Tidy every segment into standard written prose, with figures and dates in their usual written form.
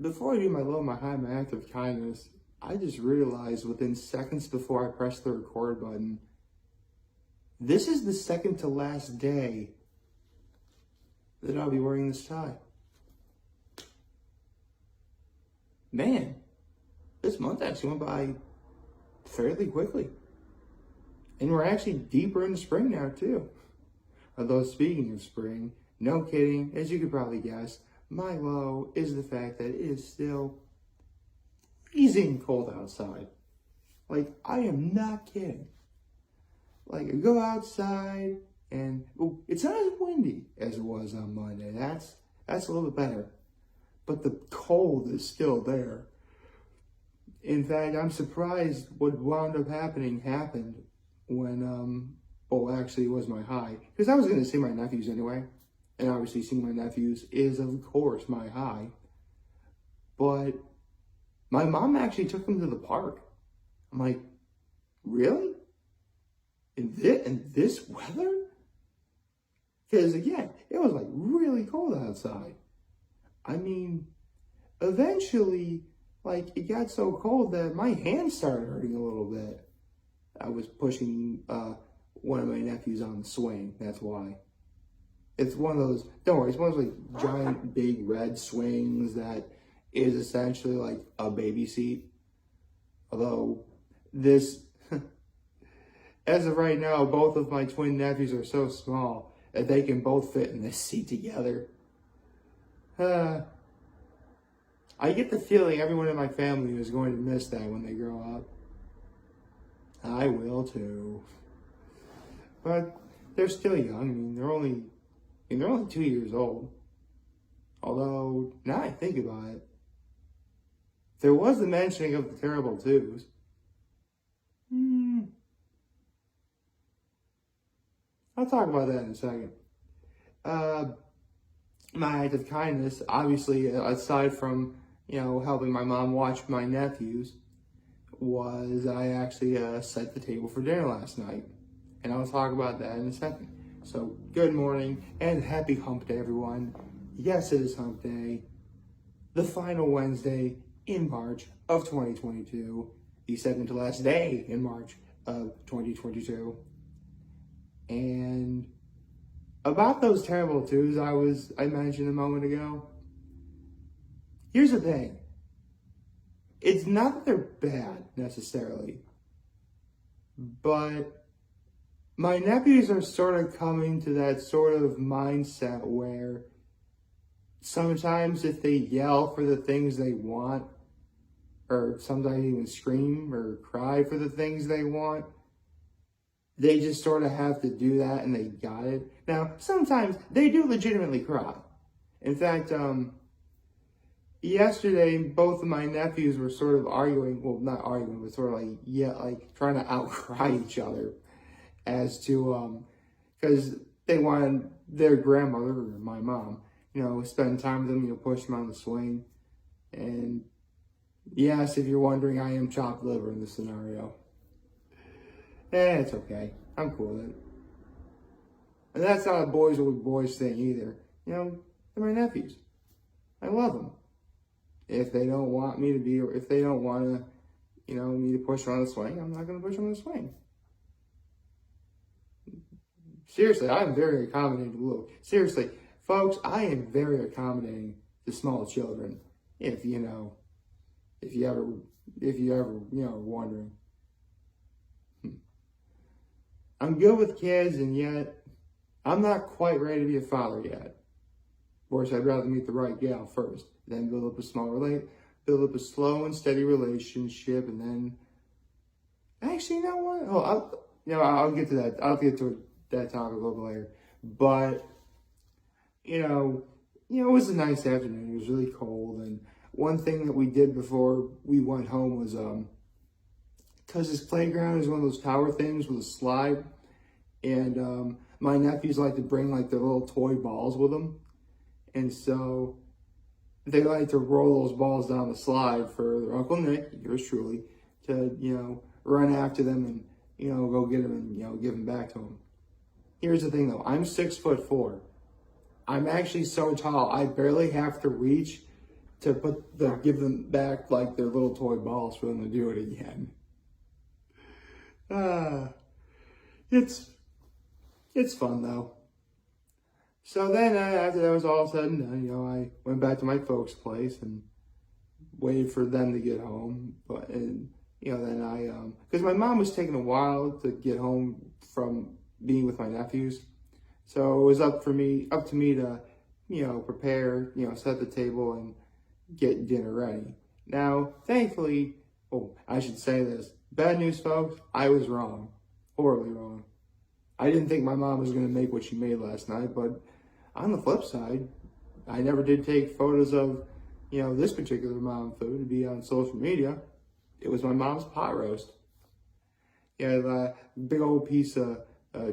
Before I do my high, my act of kindness, I just realized within seconds before I pressed the record button, this is the second to last day that I'll be wearing this tie. Man, this month actually went by fairly quickly. And we're actually deeper into spring now, too. Although, speaking of spring, no kidding, as you could probably guess, my low is the fact that it is still freezing cold outside. Like, I am not kidding. Like, I go outside and it's not as windy as it was on Monday. That's a little bit better. But the cold is still there. In fact, I'm surprised what wound up happened when, actually it was my high. Because I was going to see my nephews anyway. And obviously seeing my nephews is, of course, my high. But my mom actually took them to the park. I'm like, really? In this weather? Because again, it was like really cold outside. I mean, eventually, like it got so cold that my hands started hurting a little bit. I was pushing one of my nephews on the swing, that's why. It's one of those, don't worry, it's one of those like giant big red swings that is essentially like a baby seat. Although this, as of right now, both of my twin nephews are so small that they can both fit in this seat together. I get the feeling everyone in my family is going to miss that when they grow up. I will too. But they're still young. I mean, they're only 2 years old. Although, now I think about it, there was the mentioning of the terrible twos. I'll talk about that in a second. My act of kindness, obviously, aside from, helping my mom watch my nephews, was I actually set the table for dinner last night. And I'll talk about that in a second. So, good morning and happy hump day, everyone. Yes, it is hump day. The final Wednesday in March of 2022. The second to last day in March of 2022. And about those terrible twos I mentioned a moment ago. Here's the thing. It's not that they're bad necessarily, but my nephews are sort of coming to that sort of mindset where sometimes if they yell for the things they want, or sometimes even scream or cry for the things they want, they just sort of have to do that and they got it. Now, sometimes they do legitimately cry. In fact, yesterday, both of my nephews were sort of arguing, well, not arguing, but sort of like trying to outcry each other as to, because they wanted their grandmother, or my mom, spend time with them, push them on the swing. And yes, if you're wondering, I am chopped liver in this scenario. It's okay. I'm cool with it. And that's not a boys with boys thing either. They're my nephews. I love them. If they don't want me to be, or if they don't want to, me to push them on the swing, I'm not going to push them on the swing. Seriously, I'm very accommodating. Look, seriously, folks, I am very accommodating to small children. If you ever, wondering. I'm good with kids, and yet I'm not quite ready to be a father yet. Of course, I'd rather meet the right gal first, then build up a slow and steady relationship, and then actually, you know what? I'll get to that. I'll get to that topic a little bit later. But it was a nice afternoon. It was really cold, and one thing that we did before we went home was because this playground is one of those tower things with a slide, and my nephews like to bring like their little toy balls with them, and so they like to roll those balls down the slide for their Uncle Nick, yours truly, to run after them and go get them and give them back to them. Here's the thing though, I'm 6'4". I'm actually so tall I barely have to reach to give them back like their little toy balls for them to do it again. It's fun though. So then after that was all said and done, I went back to my folks' place and waited for them to get home. But then because my mom was taking a while to get home from being with my nephews, so it was up to me to prepare, set the table and get dinner ready. Now, thankfully, I should say this. Bad news, folks, I was wrong. Horribly wrong. I didn't think my mom was going to make what she made last night, but on the flip side, I never did take photos of, this particular mom food to be on social media. It was my mom's pot roast. A big old piece of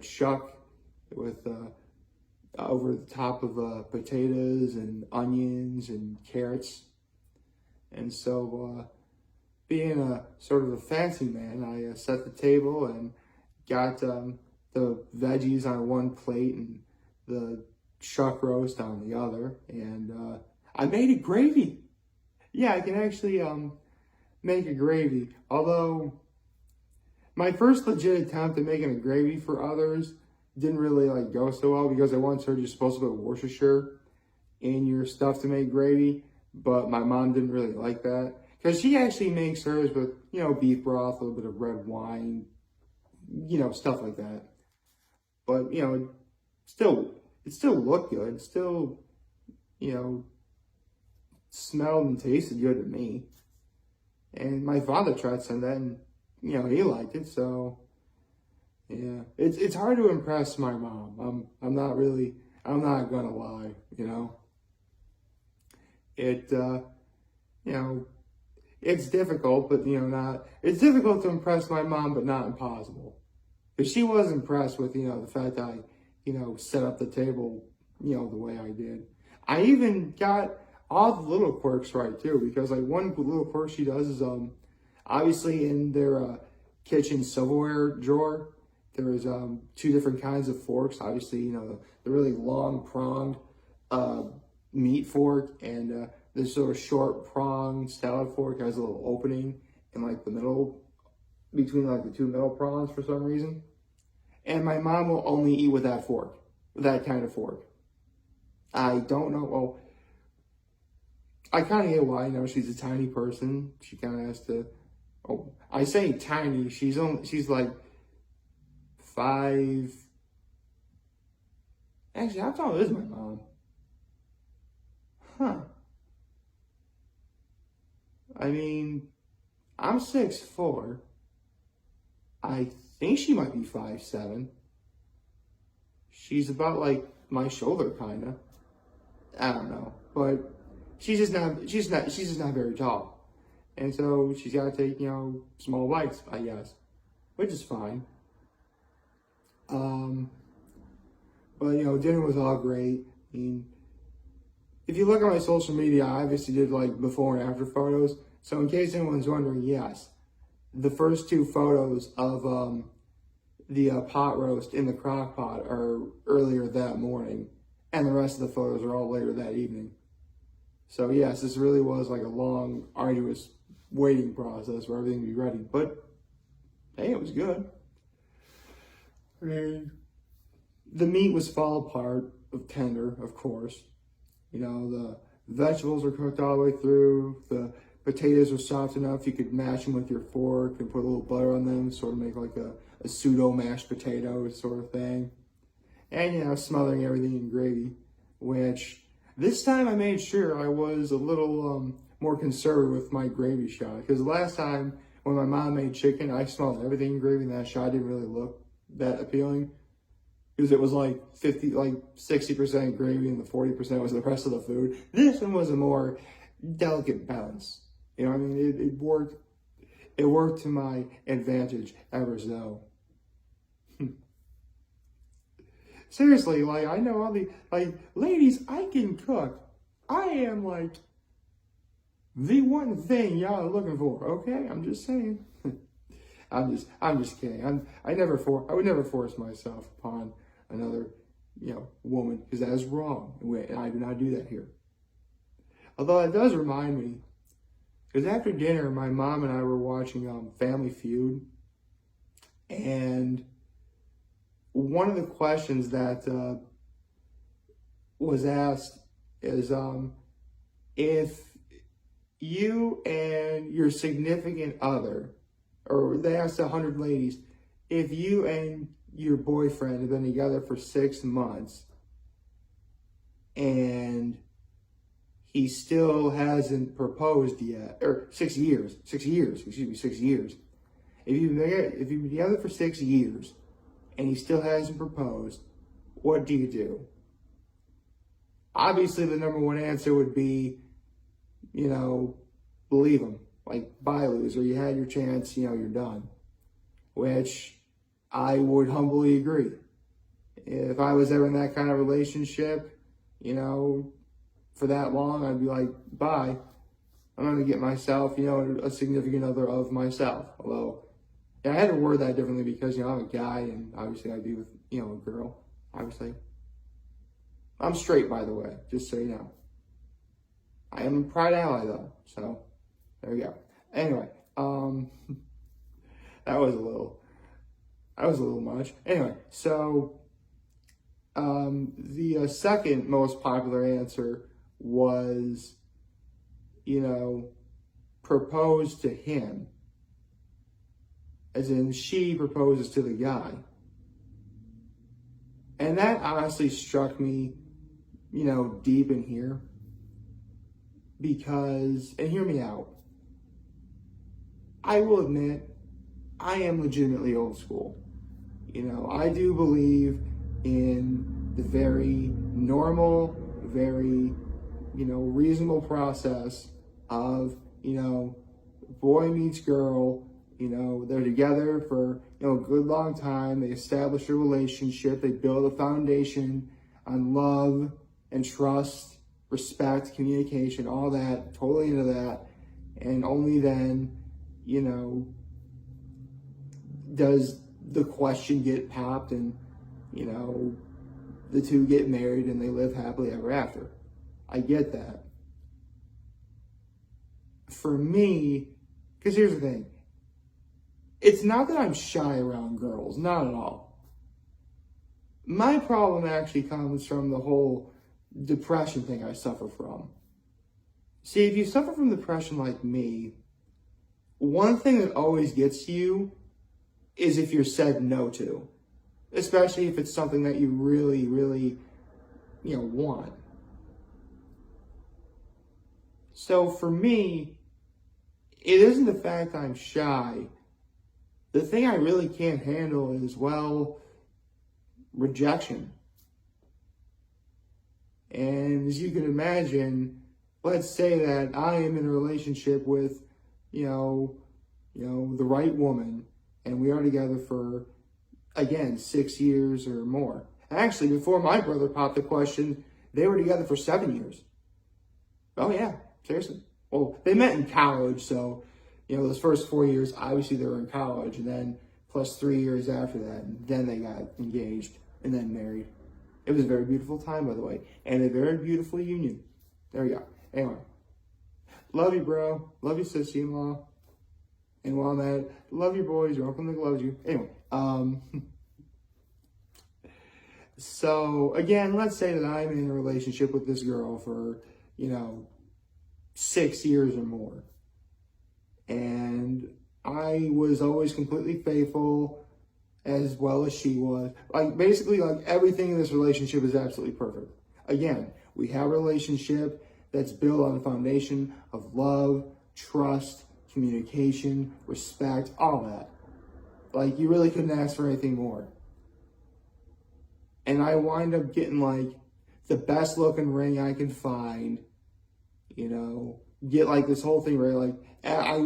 chuck with over the top of potatoes and onions and carrots. And so, being a sort of a fancy man, I set the table and got the veggies on one plate and the chuck roast on the other. And I made a gravy. Yeah, I can actually make a gravy. Although, my first legit attempt at making a gravy for others didn't really go so well, because I once heard you're supposed to put Worcestershire in your stuff to make gravy, but my mom didn't really like that, because she actually makes hers with, beef broth, a little bit of red wine, stuff like that. But, it still looked good. It still, smelled and tasted good to me. And my father tried some of that, and, he liked it, so... Yeah, it's hard to impress my mom. I'm not gonna lie, It, it's difficult, but it's difficult to impress my mom, but not impossible. Because she was impressed with, the fact that I, set up the table, the way I did. I even got all the little quirks right too, because one little quirk she does is, obviously in their kitchen silverware drawer, there's two different kinds of forks. Obviously, the really long pronged meat fork, and this sort of short pronged salad fork has a little opening in the middle, between the two middle prongs for some reason. And my mom will only eat with that fork, with that kind of fork. I don't know. Well, I kind of get why. She's a tiny person. She kind of has to. Oh, I say tiny. She's like 5. Actually, how tall is my mom? Huh. I mean, I'm 6'4". I think she might be 5'7". She's about my shoulder, kinda. I don't know, but she's just not very tall, and so she's got to take small bites, I guess, which is fine. But dinner was all great. I mean, if you look at my social media, I obviously did before and after photos. So in case anyone's wondering, yes, the first 2 photos of the pot roast in the crock pot are earlier that morning, and the rest of the photos are all later that evening. So yes, this really was a long, arduous waiting process for everything to be ready. But hey, it was good. I mean, the meat was fall apart, tender, of course. The vegetables were cooked all the way through. The potatoes were soft enough you could mash them with your fork and put a little butter on them, sort of make a pseudo mashed potato sort of thing. And smothering everything in gravy, which this time I made sure I was a little more conservative with my gravy shot, because last time when my mom made chicken, I smelled everything in gravy, and that shot didn't really look that appealing, because it was 60% gravy and the 40% was the rest of the food. This one was a more delicate balance. It worked. It worked to my advantage ever so. Seriously, I know all the ladies, I can cook. I am the one thing y'all are looking for. Okay, I'm just saying. I'm just kidding. I would never force myself upon another, woman, because that is wrong. And I do not do that here. Although it does remind me, because after dinner, my mom and I were watching Family Feud, and one of the questions that was asked is if you and your significant other, or they asked 100 ladies, if you and your boyfriend have been together for 6 months and he still hasn't proposed yet, or 6 years, 6 years, excuse me, 6 years. If you've been together for 6 years and he still hasn't proposed, what do you do? Obviously, the number one answer would be, believe him. Like, bye, loser. You had your chance, you're done. Which I would humbly agree. If I was ever in that kind of relationship, for that long, I'd be like, bye. I'm going to get myself, a significant other of myself. Although, I had to word that differently because, I'm a guy and obviously I'd be with, a girl, obviously. I'm straight, by the way, just so you know. I am a pride ally, though, so there we go. Anyway, that was a little much. Anyway, so the second most popular answer was, propose to him, as in she proposes to the guy. And that honestly struck me, deep in here. Because, and hear me out, I will admit, I am legitimately old school. I do believe in the very normal, very, reasonable process of, boy meets girl, they're together for, a good long time, they establish a relationship, they build a foundation on love and trust, respect, communication, all that, totally into that. And only then, does the question get popped and, the two get married and they live happily ever after. I get that. For me, because here's the thing, it's not that I'm shy around girls, not at all. My problem actually comes from the whole depression thing I suffer from. See, if you suffer from depression like me, one thing that always gets you is if you're said no to, especially if it's something that you really, really, want. So for me, it isn't the fact I'm shy. The thing I really can't handle is, rejection. And as you can imagine, let's say that I am in a relationship with, the right woman, and we are together for, again, 6 years or more. Actually, before my brother popped the question, they were together for 7 years. Oh yeah, seriously. Well, they met in college, so, those first 4 years, obviously they were in college, and then plus 3 years after that, and then they got engaged and then married. It was a very beautiful time, by the way, and a very beautiful union. There we go. Anyway, love you, bro. Love you, sissy-in-law. And while I'm at it, love your boys. Your uncle Nick loves you. Anyway, so again, let's say that I'm in a relationship with this girl for, 6 years or more. And I was always completely faithful, as well as she was. Basically, everything in this relationship is absolutely perfect. Again, we have a relationship that's built on a foundation of love, trust, communication, respect, all that. You really couldn't ask for anything more. And I wind up getting, the best looking ring I can find, get, this whole thing where, I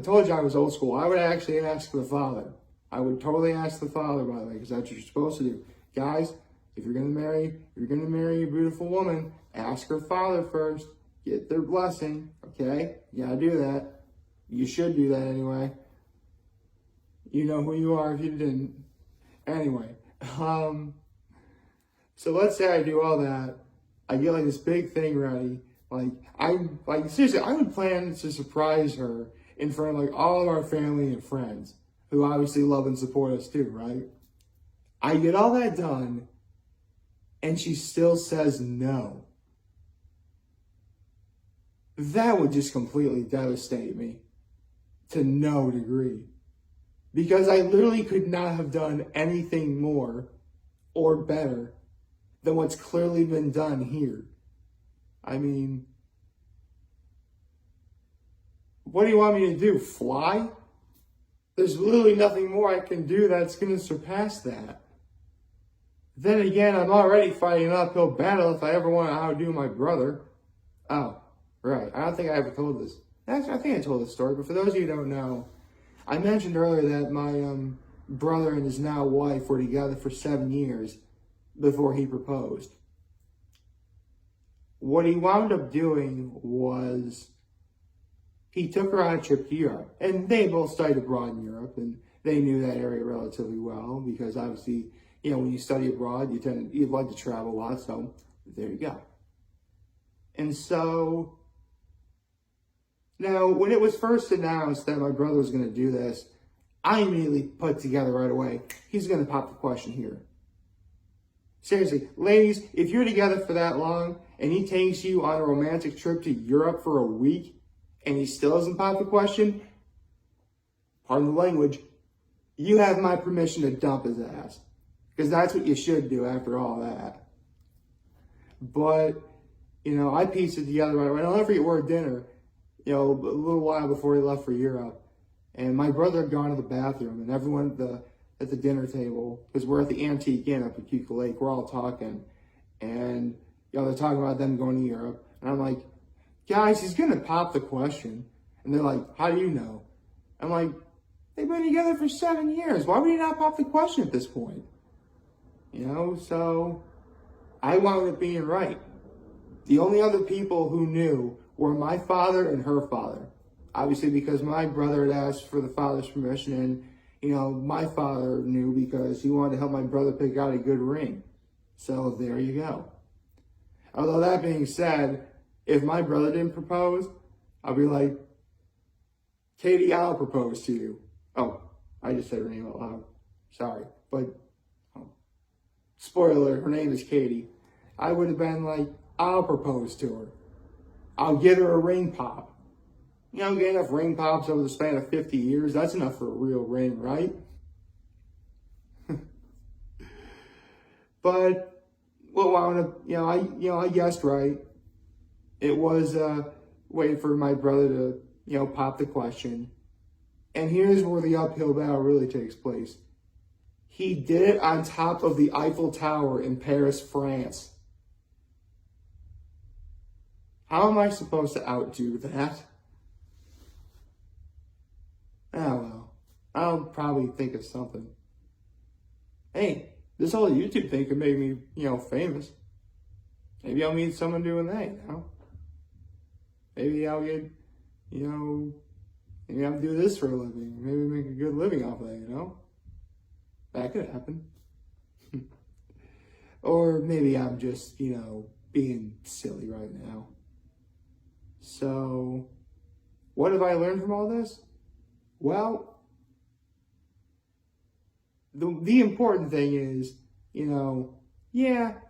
told you I was old school. I would actually ask the father. I would totally ask the father, by the way, because that's what you're supposed to do. Guys, if you're going to marry a beautiful woman, ask her father first. Get their blessing, okay? You gotta do that. You should do that anyway. You know who you are if you didn't. Anyway, so let's say I do all that. I get this big thing ready. Seriously, I would plan to surprise her in front of like all of our family and friends who obviously love and support us too, right? I get all that done and she still says no. That would just completely devastate me to no degree. Because I literally could not have done anything more or better than what's clearly been done here. I mean, what do you want me to do? Fly? There's literally nothing more I can do that's going to surpass that. Then again, I'm already fighting an uphill battle if I ever want to outdo my brother. Oh, right. I don't think I ever told this. Actually, I think I told this story, but for those of you who don't know, I mentioned earlier that my brother and his now wife were together for 7 years before he proposed. What he wound up doing was he took her on a trip to Europe. And they both studied abroad in Europe, and they knew that area relatively well because obviously, you know, when you study abroad, you like to travel a lot, so there you go. And so, now, when it was first announced that my brother was going to do this, I immediately put together right away, he's going to pop the question here. Seriously, ladies, if you're together for that long and he takes you on a romantic trip to Europe for a week and he still doesn't pop the question, pardon the language, you have my permission to dump his ass. Because that's what you should do after all that. But, you know, I pieced it together right away. I'll never forget, we're at dinner, you know, a little while before he left for Europe. And my brother had gone to the bathroom, and everyone at the dinner table, because we're at the Antique Inn up at Cuca Lake, we're all talking. And, you know, they're talking about them going to Europe. And I'm like, guys, he's going to pop the question. And they're like, how do you know? I'm like, they've been together for 7 years. Why would he not pop the question at this point? You know, so I wound up being right. The only other people who knew were my father and her father. Obviously, because my brother had asked for the father's permission, and, you know, my father knew because he wanted to help my brother pick out a good ring. So there you go. Although that being said, if my brother didn't propose, I'll be like, Katie, I'll propose to you. Oh, I just said her name out loud. Sorry. But, spoiler, her name is Katie. I would have been like, I'll propose to her. I'll get her a ring pop. You know, get enough ring pops over the span of 50 years. That's enough for a real ring, right? But what wound up, I guessed right. It was waiting for my brother to, pop the question. And here's where the uphill battle really takes place. He did it on top of the Eiffel Tower in Paris, France. How am I supposed to outdo that? Oh well, I'll probably think of something. Hey, this whole YouTube thing could make me, famous. Maybe I'll meet someone doing that, Maybe I'll get, maybe I'll do this for a living. Maybe make a good living off of that, That could happen. Or maybe I'm just, being silly right now. So, what have I learned from all this? Well, the important thing is,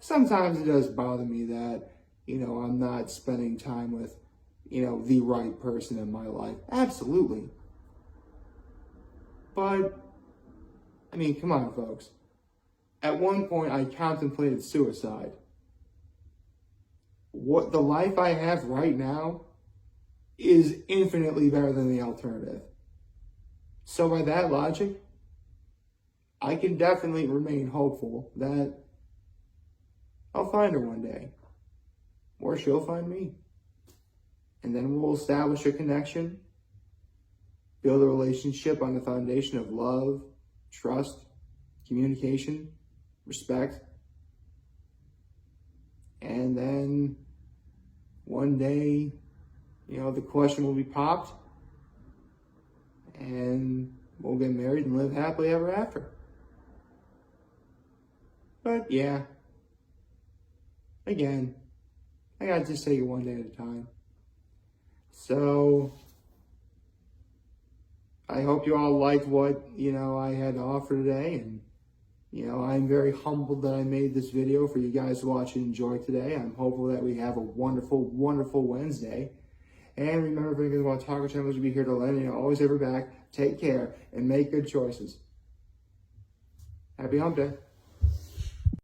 sometimes it does bother me that, I'm not spending time with, the right person in my life. Absolutely. But, come on, folks. At one point, I contemplated suicide. What the life I have right now is infinitely better than the alternative. So by that logic, I can definitely remain hopeful that I'll find her one day. Or she'll find me. And then we'll establish a connection, build a relationship on the foundation of love, trust, communication, respect. And then one day, the question will be popped and we'll get married and live happily ever after. But yeah, again, I gotta just take it one day at a time. So I hope you all liked what, I had to offer today. And, I'm very humbled that I made this video for you guys to watch and enjoy today. I'm hopeful that we have a wonderful, wonderful Wednesday. And remember, if anything about Taco Channel, we'll be here to lend and always have your back. Take care and make good choices. Happy Hump Day.